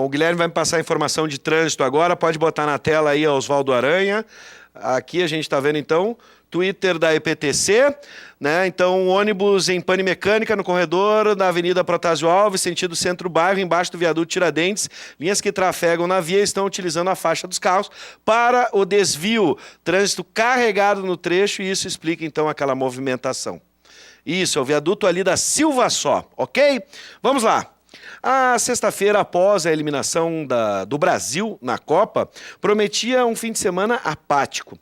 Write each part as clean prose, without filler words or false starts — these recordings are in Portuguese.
Bom, o Guilherme vai me passar a informação de trânsito agora, pode botar na tela aí, Oswaldo Aranha. Aqui a gente está vendo, então, Twitter da EPTC, né? Então, ônibus em pane mecânica no corredor da Avenida Protásio Alves, sentido centro-bairro, embaixo do viaduto Tiradentes. Linhas que trafegam na via estão utilizando a faixa dos carros para o desvio. Trânsito carregado no trecho e isso explica, então, aquela movimentação. Isso, é o viaduto ali da Silva Só, ok? Vamos lá. A sexta-feira, após a eliminação do Brasil na Copa, prometia um fim de semana apático.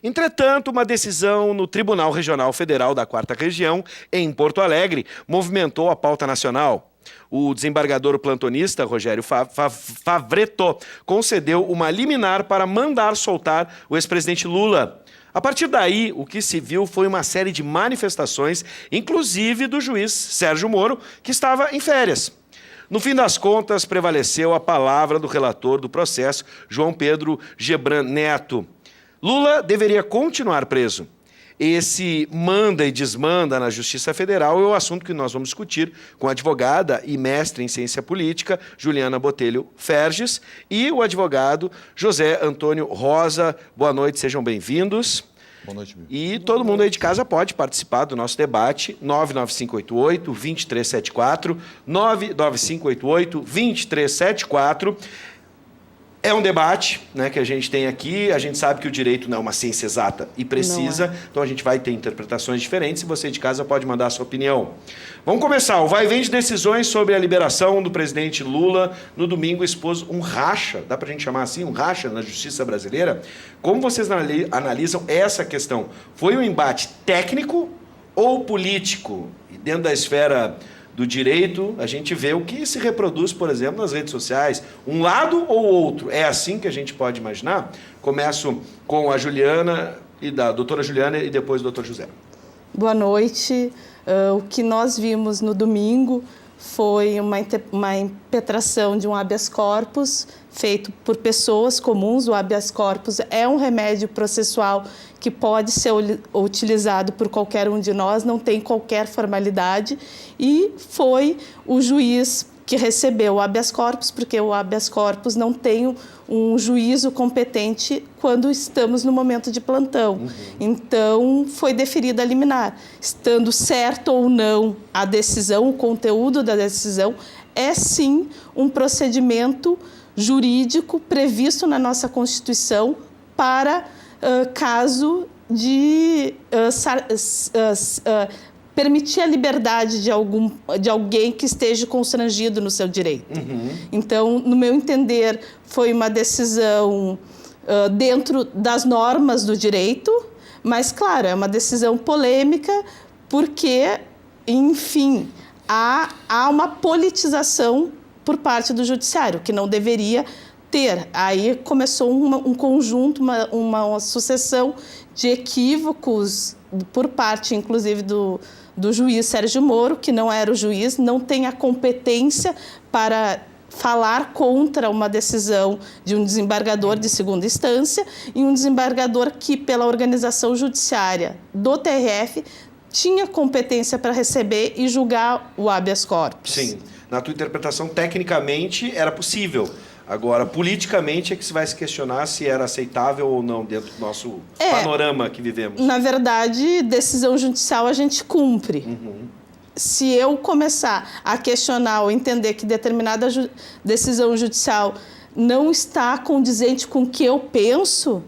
Entretanto, uma decisão no Tribunal Regional Federal da 4ª Região, em Porto Alegre, movimentou a pauta nacional. O desembargador plantonista, Rogério Favretto, concedeu uma liminar para mandar soltar o ex-presidente Lula. A partir daí, o que se viu foi uma série de manifestações, inclusive do juiz Sérgio Moro, que estava em férias. No fim das contas, prevaleceu a palavra do relator do processo, João Pedro Gebran Neto. Lula deveria continuar preso. Esse manda e desmanda na Justiça Federal é o assunto que nós vamos discutir com a advogada e mestre em ciência política, Juliana Botelho Ferges, e o advogado José Antônio Rosa. Boa noite, sejam bem-vindos. Boa noite, meu. E todo mundo aí de casa pode participar do nosso debate, 99588-2374, 99588-2374. É um debate, né, que a gente tem aqui, a gente sabe que o direito não é uma ciência exata e precisa, então a gente vai ter interpretações diferentes e você de casa pode mandar a sua opinião. Vamos começar, o vai e vem de decisões sobre a liberação do presidente Lula no domingo expôs um racha, dá pra gente chamar assim, um racha na justiça brasileira. Como vocês analisam essa questão? Foi um embate técnico ou político? E dentro da esfera do direito, a gente vê o que se reproduz, por exemplo, nas redes sociais. Um lado ou outro. É assim que a gente pode imaginar? Começo com a Juliana, e da doutora Juliana e depois o doutor José. Boa noite. O que nós vimos no domingo foi uma impetração de um habeas corpus feito por pessoas comuns. O habeas corpus é um remédio processual que pode ser utilizado por qualquer um de nós, não tem qualquer formalidade, e foi o juiz que recebeu o habeas corpus, porque o habeas corpus não tem um juízo competente quando estamos no momento de plantão. Então, foi deferida a liminar. Estando certo ou não a decisão, o conteúdo da decisão, é sim um procedimento jurídico previsto na nossa Constituição para caso de permitir a liberdade de alguém que esteja constrangido no seu direito. Então, no meu entender, foi uma decisão dentro das normas do direito, mas, claro, é uma decisão polêmica porque, enfim, há uma politização por parte do judiciário, que não deveria ter. Aí começou um conjunto, uma sucessão de equívocos por parte, inclusive, do juiz Sérgio Moro, que não era o juiz, não tem a competência para falar contra uma decisão de um desembargador de segunda instância e um desembargador que, pela organização judiciária do TRF, tinha competência para receber e julgar o habeas corpus. Sim. Na tua interpretação, tecnicamente, era possível. Agora, politicamente, é que se vai se questionar se era aceitável ou não dentro do nosso panorama que vivemos. Na verdade, decisão judicial a gente cumpre. Se eu começar a questionar ou entender que determinada decisão judicial não está condizente com o que eu penso,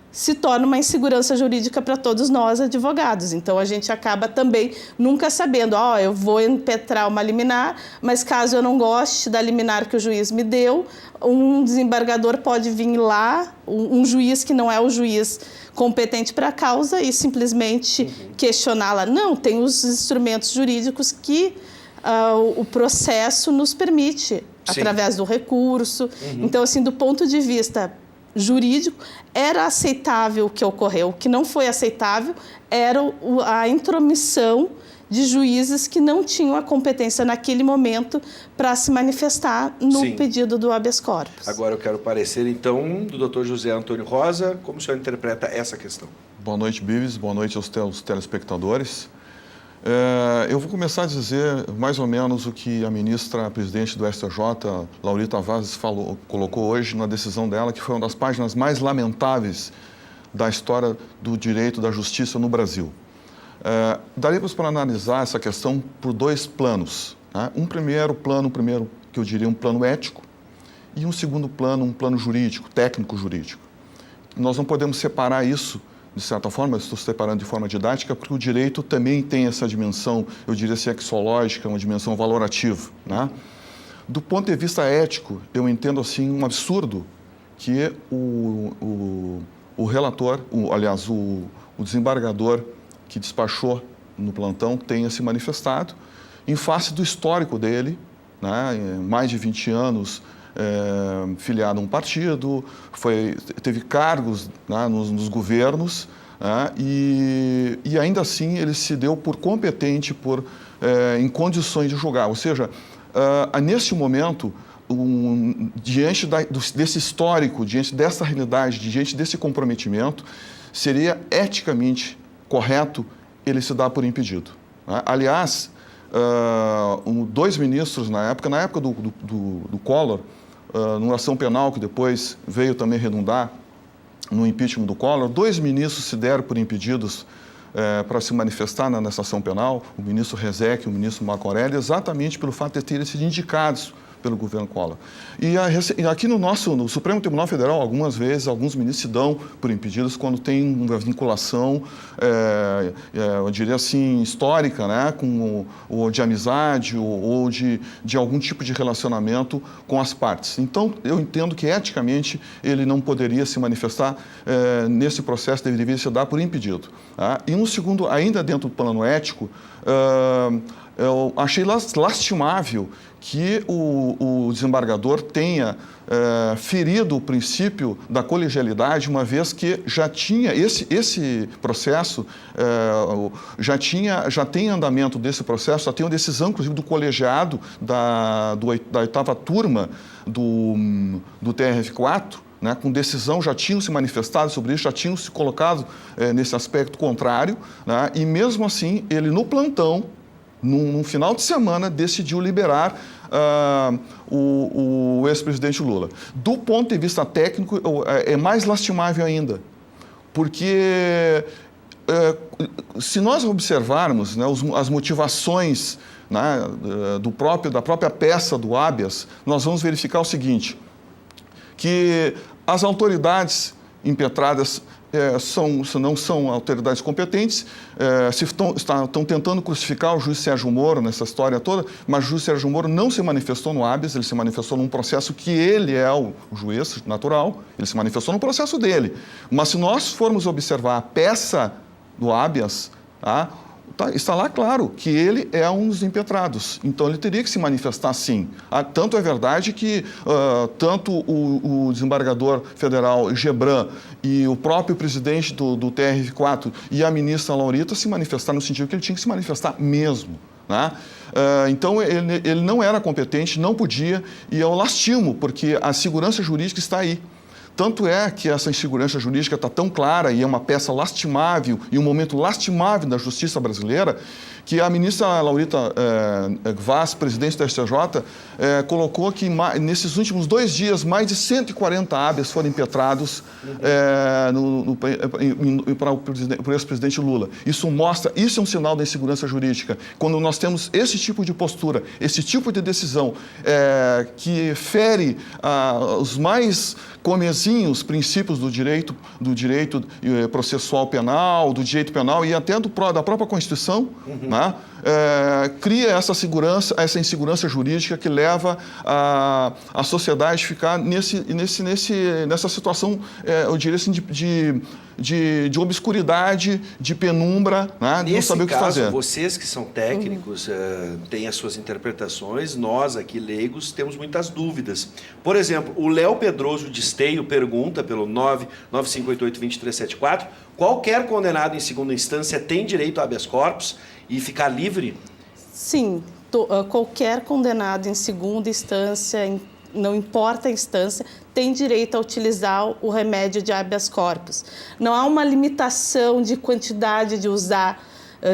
se torna uma insegurança jurídica para todos nós, advogados. Então, a gente acaba também nunca sabendo, eu vou impetrar uma liminar, mas caso eu não goste da liminar que o juiz me deu, um desembargador pode vir lá, um juiz que não é o juiz competente para a causa e simplesmente questioná-la. Não, tem os instrumentos jurídicos que o processo nos permite, através do recurso. Então, assim, do ponto de vista jurídico, era aceitável o que ocorreu. O que não foi aceitável era a intromissão de juízes que não tinham a competência naquele momento para se manifestar no pedido do habeas corpus. Agora eu quero o parecer, então, do doutor José Antônio Rosa. Como o senhor interpreta essa questão? Boa noite, Bives. Boa noite aos telespectadores. Eu vou começar a dizer mais ou menos o que a ministra presidente do STJ, Laurita Vaz, colocou hoje na decisão dela, que foi uma das páginas mais lamentáveis da história do direito da justiça no Brasil. Daríamos para analisar essa questão por dois planos. Né? Um primeiro que eu diria um plano ético, e um segundo plano, um plano jurídico, técnico-jurídico. Nós não podemos separar isso, de certa forma, eu estou separando de forma didática, porque o direito também tem essa dimensão, eu diria sexológica, uma dimensão valorativa. Né? Do ponto de vista ético, eu entendo assim um absurdo que o relator, aliás, o desembargador que despachou no plantão tenha se manifestado em face do histórico dele, né? Mais de 20 anos filiado a um partido, teve cargos, né, nos governos, né, e ainda assim ele se deu por competente, em condições de julgar. Ou seja, neste momento, diante desse histórico, diante dessa realidade, diante desse comprometimento, seria eticamente correto ele se dar por impedido. Né? Aliás, dois ministros na época do Collor, numa ação penal que depois veio também redundar no impeachment do Collor, dois ministros se deram por impedidos para se manifestar nessa ação penal, o ministro Rezec e o ministro Marco Aurélio, exatamente pelo fato de terem sido indicados pelo governo Collor. E aqui no Supremo Tribunal Federal, algumas vezes, alguns ministros se dão por impedidos quando tem uma vinculação, eu diria assim, histórica, né, ou de amizade, ou de algum tipo de relacionamento com as partes. Então, eu entendo que, eticamente, ele não poderia se manifestar nesse processo, deveria se dar por impedido. Tá? E um segundo, ainda dentro do plano ético, eu achei lastimável que o desembargador tenha ferido o princípio da colegialidade, uma vez que já tinha esse processo, já tem andamento desse processo, já tem uma decisão, inclusive, do colegiado da 8ª turma do TRF4, né, com decisão, já tinham se manifestado sobre isso, já tinham se colocado nesse aspecto contrário, né, e mesmo assim, ele no plantão, num final de semana, decidiu liberar o ex-presidente Lula. Do ponto de vista técnico, é mais lastimável ainda, porque se nós observarmos, né, as motivações, né, da própria peça do habeas, nós vamos verificar o seguinte, que as autoridades impetradas não são autoridades competentes, estão tentando crucificar o juiz Sérgio Moro nessa história toda, mas o juiz Sérgio Moro não se manifestou no habeas, ele se manifestou num processo que ele é o juiz natural, ele se manifestou no processo dele. Mas se nós formos observar a peça do habeas, está lá claro que ele é um dos impetrados, então ele teria que se manifestar sim. Tanto é verdade que tanto o desembargador federal Gebran e o próprio presidente do TRF4 e a ministra Laurita se manifestaram no sentido que ele tinha que se manifestar mesmo. Né? Então ele não era competente, não podia, e eu lastimo, porque a segurança jurídica está aí. Tanto é que essa insegurança jurídica está tão clara e é uma peça lastimável e um momento lastimável da justiça brasileira, que a ministra Laurita Vaz, presidente da STJ, colocou que nesses últimos 2 dias mais de 140 habeas foram impetrados para o ex-presidente Lula. Isso é um sinal da insegurança jurídica. Quando nós temos esse tipo de postura, esse tipo de decisão que fere os mais comezinhos princípios do direito processual penal, do direito penal e até da própria Constituição, né? Cria essa insegurança jurídica que leva a sociedade a ficar nessa situação, eu diria assim, de obscuridade, de penumbra, né? De não saber o que fazer. Nesse caso, vocês que são técnicos têm as suas interpretações, nós aqui leigos temos muitas dúvidas. Por exemplo, o Léo Pedroso de Esteio pergunta pelo 99588-2374, qualquer condenado em segunda instância tem direito a habeas corpus e ficar livre? Sim, qualquer condenado em segunda instância, não importa a instância, tem direito a utilizar o remédio de habeas corpus. Não há uma limitação de quantidade de usar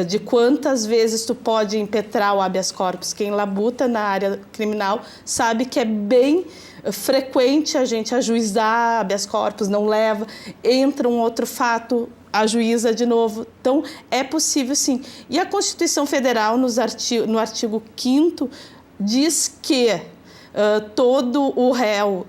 de quantas vezes tu pode impetrar o habeas corpus. Quem labuta na área criminal sabe que é bem frequente a gente ajuizar habeas corpus, não leva, entra um outro fato, ajuiza de novo. Então, é possível sim. E a Constituição Federal, no artigo 5º, diz que todo o réu,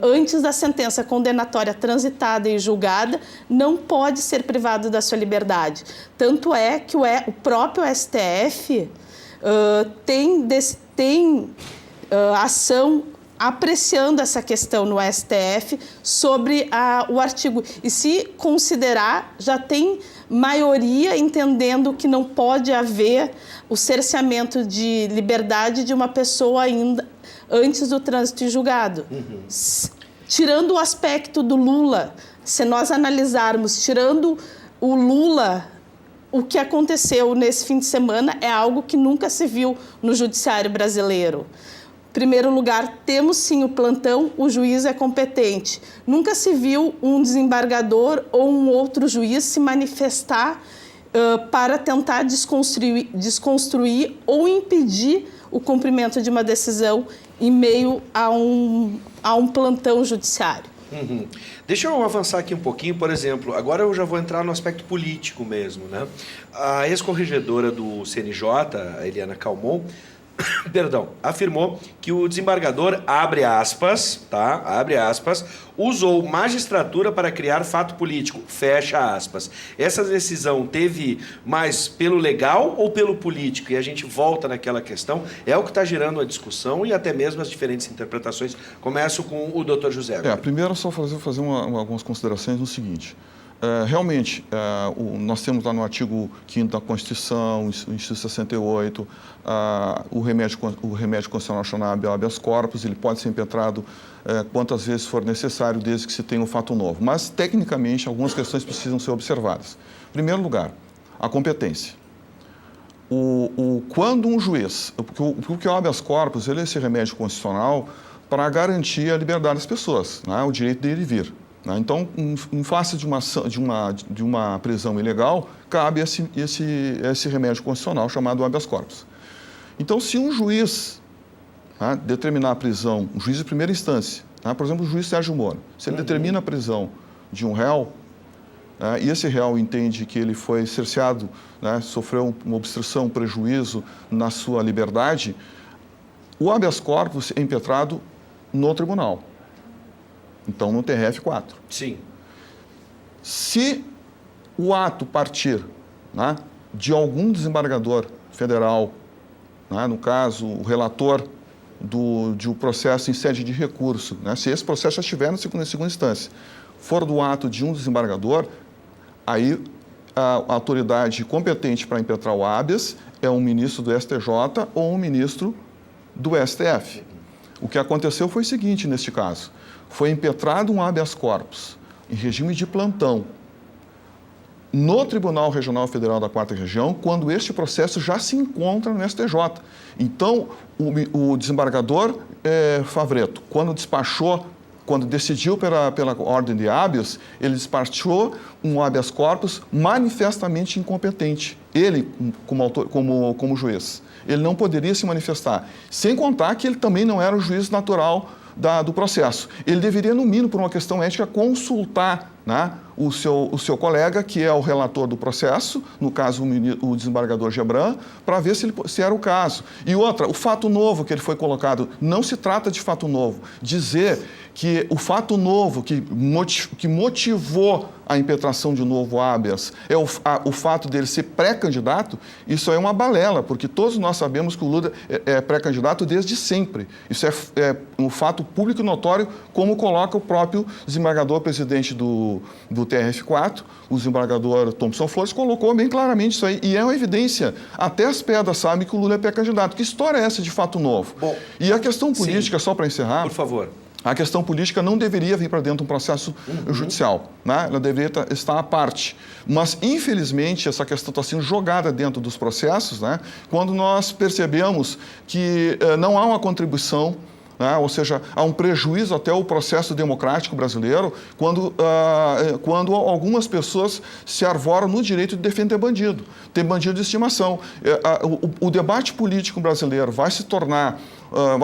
antes da sentença condenatória transitada e julgada, não pode ser privado da sua liberdade. Tanto é que o próprio STF tem ação apreciando essa questão no STF sobre o artigo. E se considerar, já tem maioria entendendo que não pode haver o cerceamento de liberdade de uma pessoa ainda antes do trânsito em julgado. Tirando o aspecto do Lula, se nós analisarmos, tirando o Lula, o que aconteceu nesse fim de semana é algo que nunca se viu no judiciário brasileiro. Em primeiro lugar, temos sim o plantão, o juiz é competente. Nunca se viu um desembargador ou um outro juiz se manifestar para tentar desconstruir ou impedir o cumprimento de uma decisão em meio a um plantão judiciário. Deixa eu avançar aqui um pouquinho, por exemplo, agora eu já vou entrar no aspecto político mesmo, né? A ex-corregedora do CNJ, a Eliana Calmon, perdão, afirmou que o desembargador, abre aspas, usou magistratura para criar fato político, fecha aspas. Essa decisão teve mais pelo legal ou pelo político? E a gente volta naquela questão, é o que está gerando a discussão e até mesmo as diferentes interpretações. Começo com o Dr. José. Primeiro, só fazer algumas considerações no seguinte. Realmente, nós temos lá no artigo 5º da Constituição, o inciso 68, o remédio constitucional chamado habeas corpus, ele pode ser impetrado quantas vezes for necessário, desde que se tenha um fato novo. Mas, tecnicamente, algumas questões precisam ser observadas. Em primeiro lugar, a competência. Quando um juiz... Porque o habeas corpus, ele é esse remédio constitucional para garantir a liberdade das pessoas, né, o direito de ir e vir. Então, em face de uma prisão ilegal, cabe esse remédio constitucional chamado habeas corpus. Então, se um juiz determinar a prisão, um juiz de primeira instância, por exemplo, o juiz Sérgio Moro, se ele determina a prisão de um réu, e esse réu entende que ele foi cerceado, sofreu uma obstrução, um prejuízo na sua liberdade, o habeas corpus é impetrado no tribunal. Então, no TRF4. Sim. Se o ato partir de algum desembargador federal, no caso, o relator de um processo em sede de recurso, se esse processo já estiver na segunda instância, for do ato de um desembargador, aí a autoridade competente para impetrar o habeas é um ministro do STJ ou um ministro do STF. O que aconteceu foi o seguinte, neste caso. Foi impetrado um habeas corpus em regime de plantão no Tribunal Regional Federal da 4ª Região, quando este processo já se encontra no STJ. Então, o desembargador Favretto, quando decidiu pela ordem de habeas, ele despachou um habeas corpus manifestamente incompetente. Ele, como juiz, ele não poderia se manifestar. Sem contar que ele também não era o juiz natural do processo. Ele deveria, no mínimo, por uma questão ética, consultar o seu colega, que é o relator do processo, no caso o desembargador Gebran, para ver se era o caso. E outra, o fato novo que ele foi colocado, não se trata de fato novo. Dizer que o fato novo que motivou a impetração de novo habeas é o fato dele ser pré-candidato, isso é uma balela, porque todos nós sabemos que o Lula é pré-candidato desde sempre. Isso é um fato público e notório, como coloca o próprio desembargador-presidente do TRF4, o desembargador Thompson Flores, colocou bem claramente isso aí. E é uma evidência. Até as pedras sabem que o Lula é pré-candidato. Que história é essa de fato novo? Bom, e a questão política, só para encerrar... Por favor. A questão política não deveria vir para dentro de um processo judicial, ela deveria estar à parte. Mas, infelizmente, essa questão está sendo jogada dentro dos processos, quando nós percebemos que não há uma contribuição né? Ou seja, há um prejuízo até ao processo democrático brasileiro quando algumas pessoas se arvoram no direito de defender bandido, ter bandido de estimação. O debate político brasileiro vai se tornar...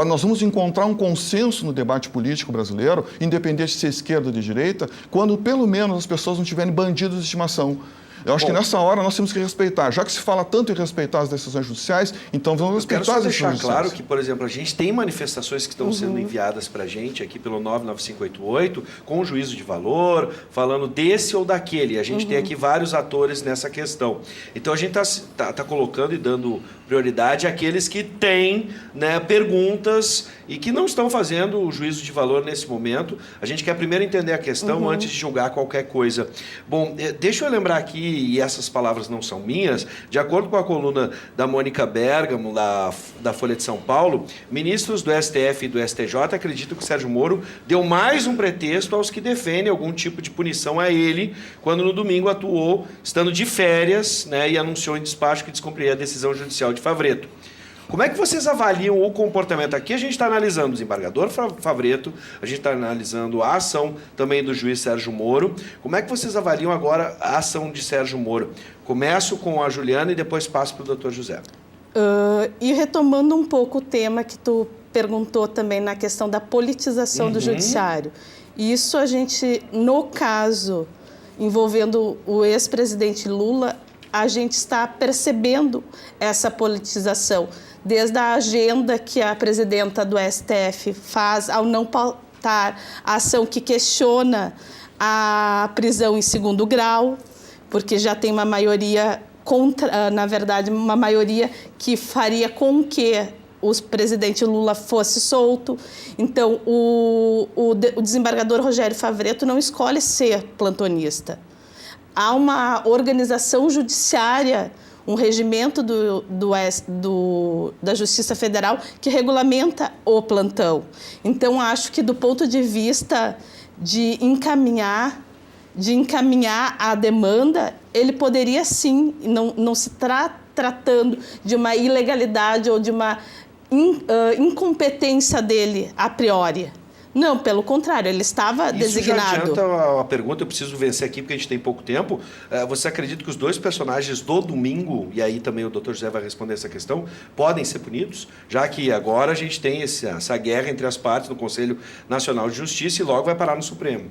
nós vamos encontrar um consenso no debate político brasileiro, independente de ser esquerda ou de direita, quando pelo menos as pessoas não tiverem bandidos de estimação. Eu acho que nessa hora nós temos que respeitar. Já que se fala tanto em respeitar as decisões judiciais, então vamos respeitar as decisões judiciais. Eu quero só deixar claro que, por exemplo, a gente tem manifestações que estão sendo enviadas para a gente aqui pelo 99588, com juízo de valor, falando desse ou daquele. A gente tem aqui vários atores nessa questão. Então a gente tá colocando e dando prioridade àqueles que têm, né, perguntas e que não estão fazendo o juízo de valor nesse momento. A gente quer primeiro entender a questão antes de julgar qualquer coisa. Bom, deixa eu lembrar aqui, e essas palavras não são minhas, de acordo com a coluna da Mônica Bergamo, da Folha de São Paulo, ministros do STF e do STJ acreditam que Sérgio Moro deu mais um pretexto aos que defendem algum tipo de punição a ele, quando no domingo atuou, estando de férias, né, e anunciou em despacho que descumpriria a decisão judicial de Favretto. Como é que vocês avaliam o comportamento? Aqui a gente está analisando o desembargador Favretto, a gente está analisando a ação também do juiz Sérgio Moro. Como é que vocês avaliam agora a ação de Sérgio Moro? Começo com a Juliana e depois passo para o doutor José. E retomando um pouco o tema que tu perguntou também na questão da politização do judiciário. Isso a gente, no caso envolvendo o ex-presidente Lula, a gente está percebendo essa politização, desde a agenda que a presidenta do STF faz ao não pautar a ação que questiona a prisão em segundo grau, porque já tem uma maioria contra, na verdade, uma maioria que faria com que o presidente Lula fosse solto. Então, o desembargador Rogério Favretto não escolhe ser plantonista. Há uma organização judiciária, um regimento da Justiça Federal que regulamenta o plantão. Então, acho que do ponto de vista de encaminhar a demanda, ele poderia sim, não se tratando de uma ilegalidade ou de uma incompetência dele a priori. Não, pelo contrário, ele estava designado. Isso já adianta a pergunta, eu preciso vencer aqui porque a gente tem pouco tempo. Você acredita que os dois personagens do domingo, e aí também o doutor José vai responder essa questão, podem ser punidos? Já que agora a gente tem essa guerra entre as partes no Conselho Nacional de Justiça e logo vai parar no Supremo.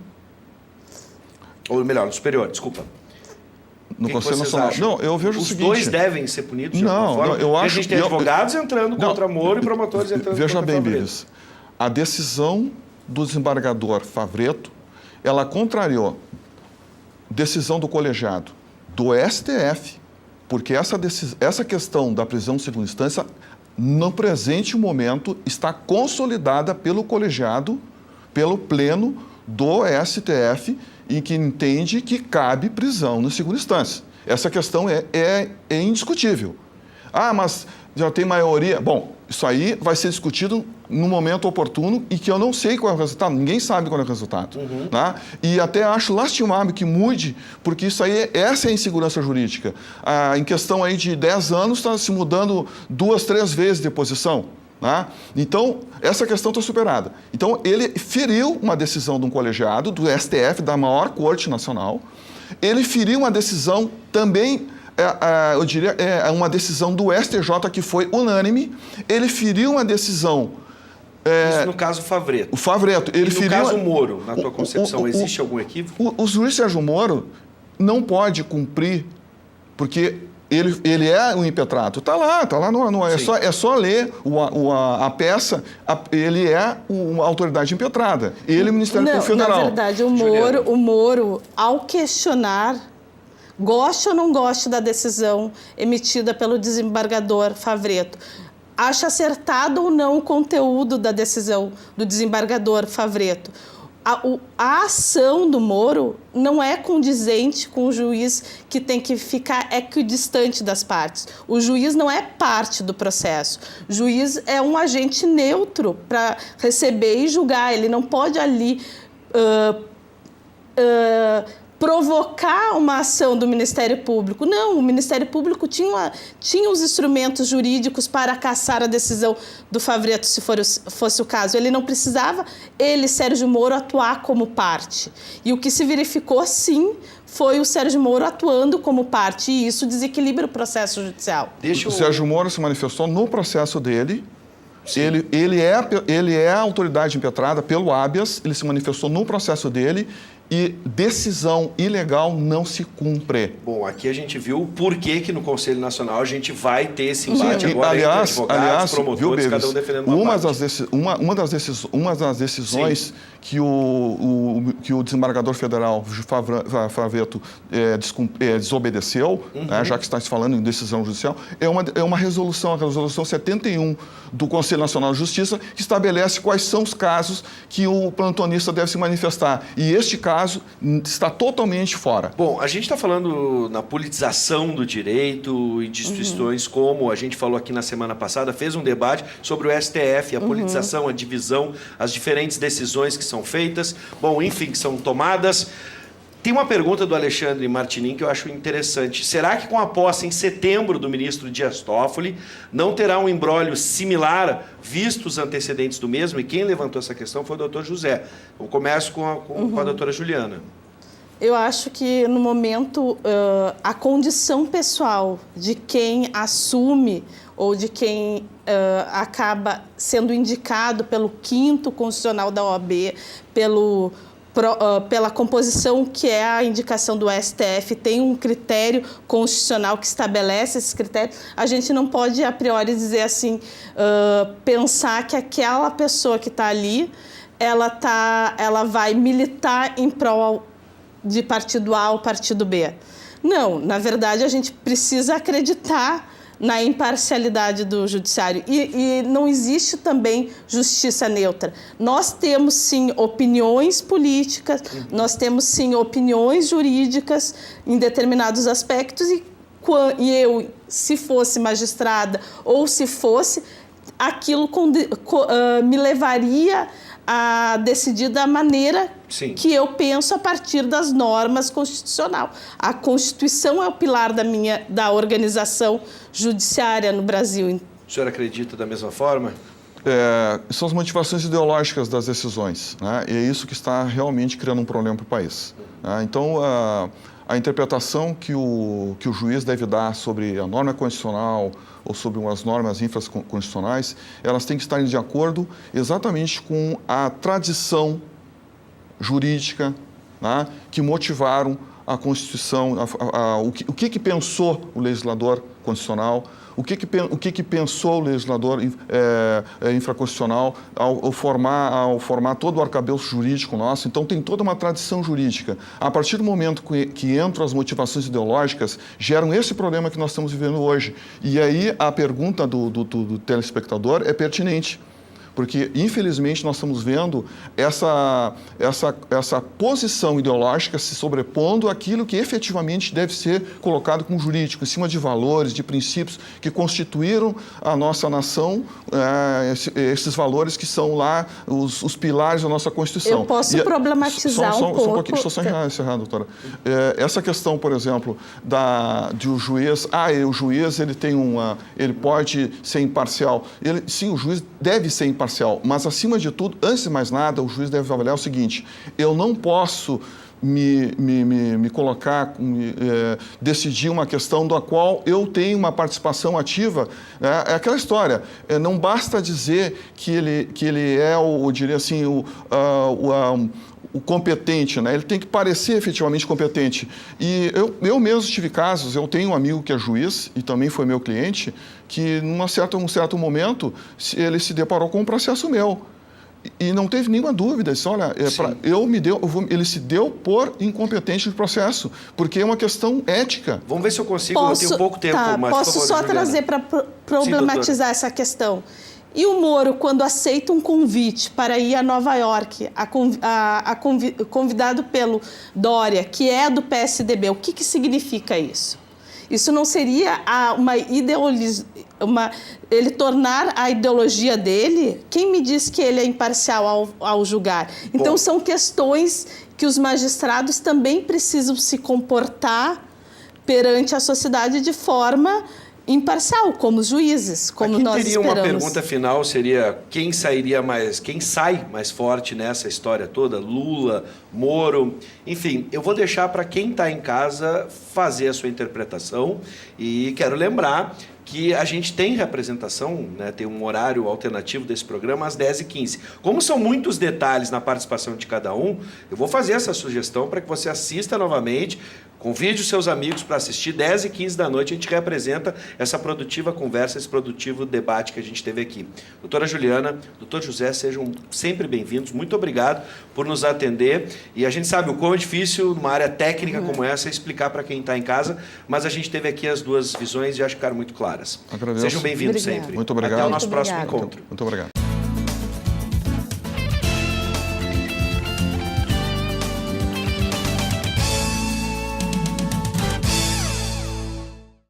Ou melhor, no Superior, desculpa. No Conselho Nacional. Não, eu vejo o seguinte... Os dois devem ser punidos de alguma forma? Eu acho... A gente tem advogados entrando contra Moro e promotores entrando veja contra bem, Bires, a decisão do desembargador Favretto, ela contrariou decisão do colegiado do STF, porque essa questão da prisão em segunda instância, no presente momento, está consolidada pelo colegiado, pelo pleno do STF, em que entende que cabe prisão na segunda instância. Essa questão é indiscutível. Ah, mas já tem maioria... Bom, isso aí vai ser discutido no momento oportuno e que eu não sei qual é o resultado, ninguém sabe qual é o resultado. Né? E até acho lastimável que mude, porque isso aí, essa é a insegurança jurídica. Em questão aí de 10 anos está se mudando 2, 3 vezes de posição. Né? Então, essa questão está superada. Então, ele feriu uma decisão de um colegiado, do STF, da maior corte nacional. Ele feriu uma decisão também... eu diria, uma decisão do STJ que foi unânime. Ele feriu uma decisão... Isso no caso Favretto. O Favretto. Ele no caso Moro, na tua concepção, existe algum equívoco? O juiz Sérgio Moro não pode cumprir, porque ele é um impetrato. Está lá, é só ler a peça, ele é uma autoridade impetrada. Ele é o Ministério Público Federal. Na verdade, o Moro, ao questionar... Goste ou não goste da decisão emitida pelo desembargador Favretto, acha acertado ou não o conteúdo da decisão do desembargador Favretto, a ação do Moro não é condizente com o juiz que tem que ficar equidistante das partes. O juiz não é parte do processo. O juiz é um agente neutro para receber e julgar. Ele não pode ali... provocar uma ação do Ministério Público. Não, o Ministério Público tinha os instrumentos jurídicos para cassar a decisão do Favreto, se fosse o caso. Ele não precisava, Sérgio Moro, atuar como parte. E o que se verificou, sim, foi o Sérgio Moro atuando como parte, e isso desequilibra o processo judicial. O Sérgio Moro se manifestou no processo dele. Ele é a autoridade impetrada pelo habeas, ele se manifestou no processo dele e decisão ilegal não se cumpre. Bom, aqui a gente viu por que no Conselho Nacional a gente vai ter esse embate agora entre advogados, promotores, cada um defendendo uma parte. Uma das decisões que o desembargador federal Favreto desobedeceu, né, já que está se falando em decisão judicial, é uma resolução, a resolução 71 do Conselho Nacional de Justiça, que estabelece quais são os casos que o plantonista deve se manifestar. E este caso está totalmente fora. Bom, a gente está falando na politização do direito e de instituições como a gente falou aqui na semana passada, fez um debate sobre o STF, a politização, a divisão, as diferentes decisões que são feitas, bom, enfim, que são tomadas. Tem uma pergunta do Alexandre Martinin que eu acho interessante. Será que com a posse em setembro do ministro Dias Toffoli não terá um imbróglio similar, vistos os antecedentes do mesmo? E quem levantou essa questão foi o doutor José. Eu começo com a doutora Juliana. Eu acho que, no momento, a condição pessoal de quem assume ou de quem acaba sendo indicado pelo 5º Constitucional da OAB, pela composição que é a indicação do STF, tem um critério constitucional que estabelece esse critério, a gente não pode, a priori, dizer assim, pensar que aquela pessoa que está ali, ela vai militar em prol de partido A ou partido B. Não, na verdade, a gente precisa acreditar na imparcialidade do judiciário. E não existe também justiça neutra. Nós temos, sim, opiniões políticas, nós temos, sim, opiniões jurídicas em determinados aspectos e eu, se fosse magistrada ou se fosse, aquilo me levaria a decidir da maneira que eu penso a partir das normas constitucionais. A Constituição é o pilar da organização judiciária no Brasil. O senhor acredita da mesma forma? São as motivações ideológicas das decisões, né? E é isso que está realmente criando um problema para o país. Né? Então, a interpretação que o juiz deve dar sobre a norma constitucional ou sobre as normas infraconstitucionais, elas têm que estar de acordo exatamente com a tradição jurídica, né, que motivaram a Constituição, o que pensou o legislador constitucional, o que pensou o legislador infraconstitucional ao formar todo o arcabouço jurídico nosso. Então, tem toda uma tradição jurídica. A partir do momento que entram as motivações ideológicas, geram esse problema que nós estamos vivendo hoje. E aí, a pergunta do telespectador é pertinente. Porque, infelizmente, nós estamos vendo essa posição ideológica se sobrepondo àquilo que efetivamente deve ser colocado como jurídico, em cima de valores, de princípios que constituíram a nossa nação, esses valores que são lá os pilares da nossa Constituição. Eu posso problematizar um pouco. Só um pouquinho, deixa eu só encerrar, doutora. Essa questão, por exemplo, de o juiz... o juiz ele pode ser imparcial. Sim, o juiz deve ser imparcial. Mas, acima de tudo, antes de mais nada, o juiz deve avaliar o seguinte: eu não posso me colocar, decidir uma questão da qual eu tenho uma participação ativa. É aquela história, não basta dizer que ele é, eu diria assim, o competente, né? Ele tem que parecer efetivamente competente. E eu mesmo tive casos, eu tenho um amigo que é juiz e também foi meu cliente, que num certo momento ele se deparou com um processo meu. E não teve nenhuma dúvida, disse, olha, ele se deu por incompetente no processo, porque é uma questão ética. Vamos ver se eu consigo, eu tenho pouco tempo. Mas, posso só trazer para problematizar essa questão. E o Moro, quando aceita um convite para ir a Nova York, convidado pelo Dória, que é do PSDB, o que significa isso? Isso não seria ele tornar a ideologia dele? Quem me diz que ele é imparcial ao julgar? Então, são questões que os magistrados também precisam se comportar perante a sociedade de forma imparcial, como os juízes, como Aqui nós teria esperamos. uma pergunta final, seria quem sai mais forte nessa história toda? Lula, Moro, enfim, eu vou deixar para quem está em casa fazer a sua interpretação e quero lembrar que a gente tem representação, né, tem um horário alternativo desse programa às 10h15. Como são muitos detalhes na participação de cada um, eu vou fazer essa sugestão para que você assista novamente, convide os seus amigos para assistir, 10h15 da noite, a gente representa essa produtiva conversa, esse produtivo debate que a gente teve aqui. Doutora Juliana, doutor José, sejam sempre bem-vindos, muito obrigado por nos atender, e a gente sabe o quão é difícil, numa área técnica como essa, explicar para quem está em casa, mas a gente teve aqui as duas visões e acho que ficaram muito claras. Agradeço. Sejam bem-vindos sempre. Muito obrigado. Até o nosso Muito próximo obrigada. encontro. Muito obrigado.